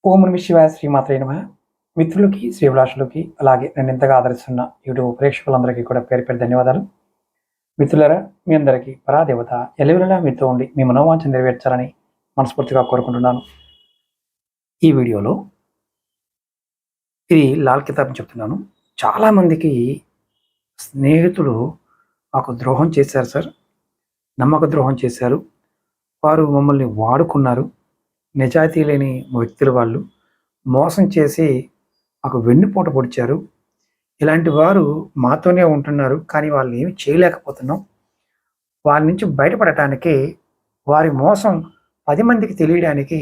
ఓం నమః శివాయ శ్రీమాత్రే నమః. మిత్రులకి, శ్రీభిలాషులకి, అలాగే నన్ను ఎంతగా ఆదరిస్తున్న యూట్యూబ్ ప్రేక్షకులందరికీ కూడా పేరు పేరు ధన్యవాదాలు. మిత్రులారా, మీ అందరికీ పరాదేవత ఎల్లవేళలా మీతో ఉండి మీ మనోవాంఛ నెరవేర్చాలని మనస్ఫూర్తిగా కోరుకుంటున్నాను. ఈ వీడియోలో ఇది లాల్ కితాబ్ చెప్తున్నాను. చాలామందికి స్నేహితులు మాకు ద్రోహం చేశారు సార్, నమ్మక ద్రోహం చేశారు, వారు మమ్మల్ని వాడుకున్నారు, నిజాయితీ లేని వ్యక్తులు వాళ్ళు మోసం చేసి మాకు వెన్నుపోటు పొడిచారు. ఇలాంటి వారు మాతోనే ఉంటున్నారు, కానీ వాళ్ళు ఏమి చేయలేకపోతున్నాం. వారి నుంచి బయటపడటానికి, వారి మోసం 10 మందికి తెలియడానికి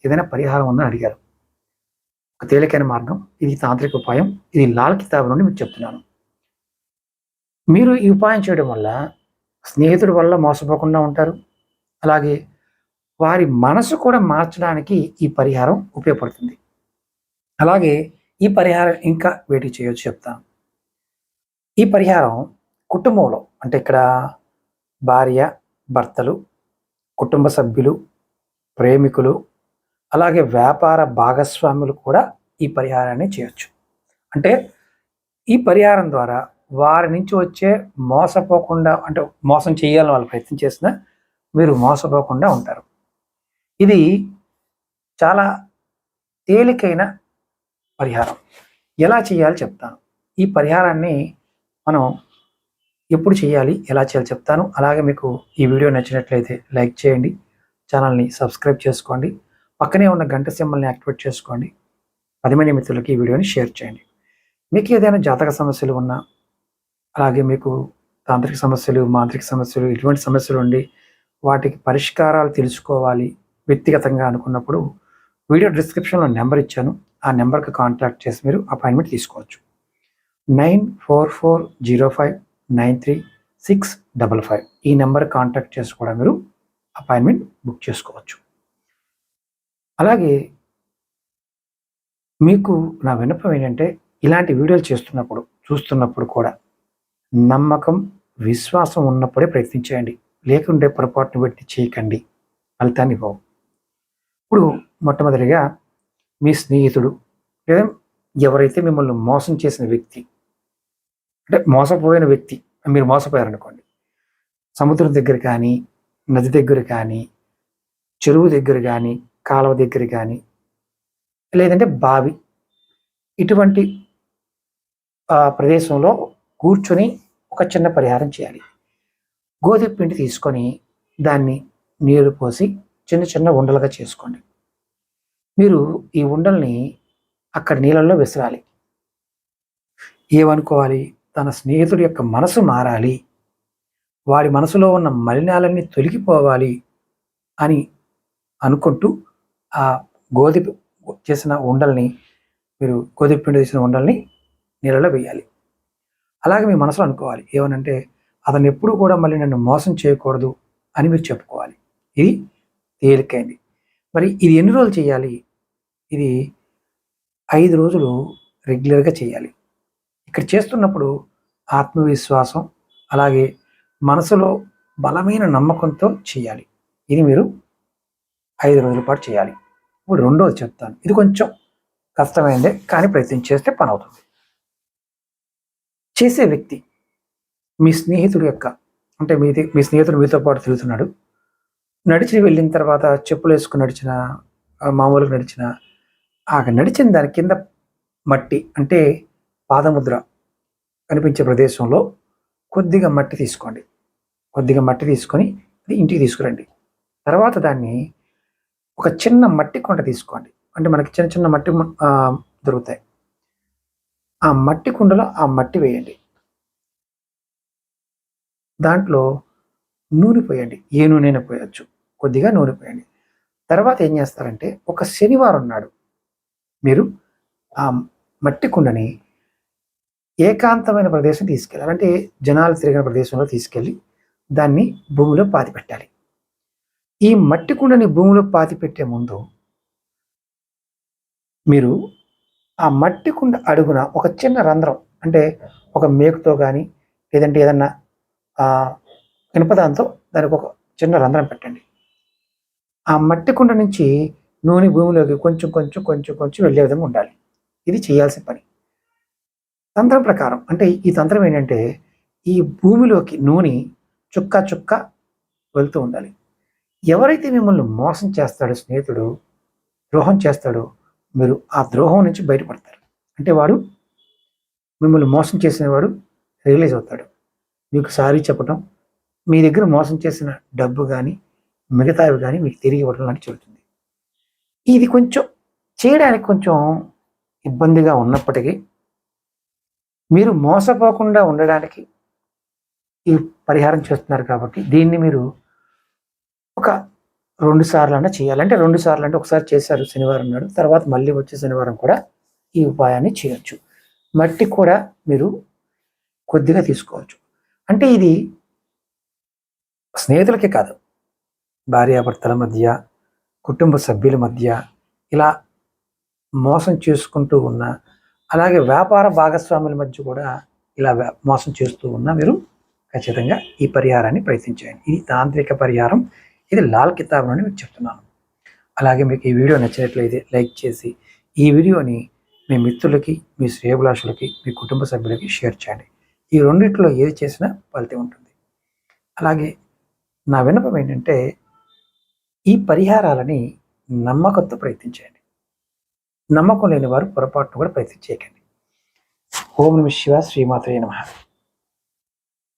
ఏదైనా పరిహారం ఉందని అడిగారు. ఒక తేలికైన మార్గం, ఇది తాంత్రిక ఉపాయం. ఇది లాల్ కితాబ్ నుండి మీకు చెప్తున్నాను. మీరు ఈ ఉపాయం చేయడం వల్ల స్నేహితుడి వల్ల మోసపోకుండా ఉంటారు. అలాగే వారి మనసు కూడా మార్చడానికి ఈ పరిహారం ఉపయోగపడుతుంది. అలాగే ఈ పరిహారం ఇంకా వేటి చేయొచ్చు చెప్తాను. ఈ పరిహారం కుటుంబంలో, అంటే ఇక్కడ భార్య, భర్తలు, కుటుంబ సభ్యులు, ప్రేమికులు, అలాగే వ్యాపార భాగస్వాములు కూడా ఈ పరిహారాన్ని చేయొచ్చు. అంటే ఈ పరిహారం ద్వారా వారి నుంచి వచ్చే మోసపోకుండా, అంటే మోసం చేయాలని వాళ్ళు ప్రయత్నం చేసినా మీరు మోసపోకుండా ఉంటారు. ఇది చాలా తేలికైన పరిహారం. ఎలా చేయాలి చెప్తాను. ఈ పరిహారాన్ని మనం ఎప్పుడు చేయాలి, ఎలా చేయాలి చెప్తాను. అలాగే మీకు ఈ వీడియో నచ్చినట్లయితే లైక్ చేయండి, ఛానల్ని సబ్స్క్రైబ్ చేసుకోండి, పక్కనే ఉన్న గంట సింబల్ని యాక్టివేట్ చేసుకోండి, 10 మంది మిత్రులకి ఈ వీడియోని షేర్ చేయండి. మీకు ఏదైనా జాతక సమస్యలు ఉన్నా, అలాగే మీకు తాంత్రిక సమస్యలు, మాంత్రిక సమస్యలు, ఇటువంటి సమస్యలు ఉండి వాటికి పరిష్కారాలు తెలుసుకోవాలి వ్యక్తిగతంగా అనుకున్నప్పుడు వీడియో డిస్క్రిప్షన్లో నెంబర్ ఇచ్చాను. ఆ నెంబర్కి కాంటాక్ట్ చేసి మీరు అపాయింట్మెంట్ తీసుకోవచ్చు. 9440593655. ఈ నెంబర్ కాంటాక్ట్ చేసి కూడా మీరు అపాయింట్మెంట్ బుక్ చేసుకోవచ్చు. అలాగే మీకు నా విన్నపం ఏంటంటే, ఇలాంటి వీడియోలు చూస్తున్నప్పుడు కూడా నమ్మకం, విశ్వాసం ఉన్నప్పుడే ప్రయత్నించేయండి. లేకుంటే పొరపాటును బట్టి చేయకండి, ఫలితాన్ని ఇవ్వవు. ఇప్పుడు మొట్టమొదటిగా మీ స్నేహితుడు లేదా ఎవరైతే మిమ్మల్ని మోసం చేసిన వ్యక్తి, అంటే మోసపోయిన వ్యక్తి, మీరు మోసపోయారనుకోండి, సముద్రం దగ్గర కానీ, నది దగ్గర కానీ, చెరువు దగ్గర కానీ, కాలువ దగ్గర కానీ, లేదంటే బావి, ఇటువంటి ప్రదేశంలో కూర్చొని ఒక చిన్న పరిహారం చేయాలి. గోధుమ పిండి తీసుకొని దాన్ని నీరు పోసి చిన్న చిన్న ఉండలుగా చేసుకోండి. మీరు ఈ ఉండల్ని అక్కడ నీళ్ళల్లో విసరాలి. ఏమనుకోవాలి, తన స్నేహితుడి యొక్క మనసు మారాలి, వాడి మనసులో ఉన్న మలినాలన్నీ తొలగిపోవాలి అని అనుకుంటూ ఆ గోధుమ చేసిన ఉండల్ని, మీరు గోధుమ పిండి చేసిన ఉండల్ని నీళ్ళలో వేయాలి. అలాగే మీ మనసులో అనుకోవాలి, ఏమనంటే అతను ఎప్పుడు కూడా మళ్ళీ నన్ను మోసం చేయకూడదు అని మీరు చెప్పుకోవాలి. ఇది తేలికైంది. మరి ఇది ఎన్ని రోజులు చేయాలి? ఇది 5 రోజులు రెగ్యులర్గా చేయాలి. ఇక్కడ చేస్తున్నప్పుడు ఆత్మవిశ్వాసం, అలాగే మనసులో బలమైన నమ్మకంతో చేయాలి. ఇది మీరు 5 రోజుల పాటు చేయాలి. ఇప్పుడు రెండోది చెప్తాను. ఇది కొంచెం కష్టమైందే, కానీ ప్రయత్నం చేస్తే పని అవుతుంది. చేసే వ్యక్తి మీ స్నేహితుడు యొక్క, అంటే మీ స్నేహితుడు మీతో పాటు తిరుగుతున్నాడు. నడిచి వెళ్ళిన తర్వాత చెప్పులు వేసుకుని నడిచిన, మామూలుగా నడిచిన, ఆ నడిచిన దాని కింద మట్టి, అంటే పాదముద్ర కనిపించే ప్రదేశంలో కొద్దిగా మట్టి తీసుకోండి. కొద్దిగా మట్టి తీసుకొని ఇంటికి తీసుకురండి. తర్వాత దాన్ని ఒక చిన్న మట్టి కుండ తీసుకోండి. అంటే మనకి చిన్న చిన్న మట్టి దొరుకుతాయి. ఆ మట్టి కుండలో ఆ మట్టి వేయండి. దాంట్లో నూనె పోయండి. ఏ నూనె పోయచ్చు, కొద్దిగా నూనె పోయండి. తర్వాత ఏం చేస్తారంటే, ఒక శనివారం నాడు మీరు ఆ మట్టి కుండని ఏకాంతమైన ప్రదేశం తీసుకెళ్ళాలి. అంటే జనాలు తిరిగిన ప్రదేశంలో తీసుకెళ్ళి దాన్ని భూమిలో పాతిపెట్టాలి. ఈ మట్టి కుండని భూమిలో పాతిపెట్టే ముందు మీరు ఆ మట్టి కుండ అడుగున ఒక చిన్న రంధ్రం, అంటే ఒక మేకుతో కానీ, లేదంటే ఏదన్నా ఇనుపదాంతో దానికి ఒక చిన్న రంధ్రం పెట్టండి. ఆ మట్టి కుండ నుంచి నూనె భూమిలోకి కొంచెం కొంచెం కొంచెం కొంచెం వెళ్ళే విధంగా ఉండాలి. ఇది చేయాల్సిన పని. తంత్రం ప్రకారం అంటే ఈ తంత్రం ఏంటంటే ఈ భూమిలోకి నూనె చుక్క చుక్క వెళ్తూ ఉండాలి. ఎవరైతే మిమ్మల్ని మోసం చేస్తాడో స్నేహితుడు, ద్రోహం చేస్తాడో మీరు ఆ ద్రోహం నుంచి బయటపడతారు. అంటే వాడు మిమ్మల్ని మోసం చేసిన వాడు రియలైజ్ అవుతాడు. మీకు సారీ చెప్పటం, మీ దగ్గర మోసం చేసిన డబ్బు కానీ మిగతావి కానీ మీకు తిరిగి ఇవ్వడం లాంటి జరుగుతుంది. ఇది కొంచెం చేయడానికి కొంచెం ఇబ్బందిగా ఉన్నప్పటికీ మీరు మోసపోకుండా ఉండడానికి ఈ పరిహారం చేస్తున్నారు కాబట్టి దీన్ని మీరు ఒక 2 సార్లన్నా చేయాలి. అంటే 2 సార్లు అంటే ఒకసారి చేశారు శనివారం నాడు, తర్వాత మళ్ళీ వచ్చే శనివారం కూడా ఈ ఉపాయాన్ని చేయొచ్చు. మట్టి కూడా మీరు కొద్దిగా తీసుకోవచ్చు. అంటే ఇది స్నేహితులకే కాదు, భార్యాభర్తల మధ్య, కుటుంబ సభ్యుల మధ్య ఇలా మోసం చేసుకుంటూ ఉన్న, అలాగే వ్యాపార భాగస్వాముల మధ్య కూడా ఇలా మోసం చేస్తూ ఉన్న మీరు ఖచ్చితంగా ఈ పరిహారాన్ని ప్రయత్నించండి. ఇది తాంత్రిక పరిహారం. ఇది లాల్ కితాబ్ అని మీకు చెప్తున్నాను. అలాగే మీకు ఈ వీడియో నచ్చినట్లయితే లైక్ చేసి ఈ వీడియోని మీ మిత్రులకి, మీ శ్రేయోభిలాషులకి, మీ కుటుంబ సభ్యులకి షేర్ చేయండి. ఈ రెండిట్లో ఏది చేసినా ఫలితం ఉంటుంది. అలాగే నా విన్నపం ఏంటంటే ఈ పరిహారాలని నమ్మకంతో ప్రయత్నించండి. నమ్మకం లేని వారు పొరపాటును కూడా ప్రయత్నం చేయకండి. ఓం నమః శివాయ. శ్రీమాత్రే నమః.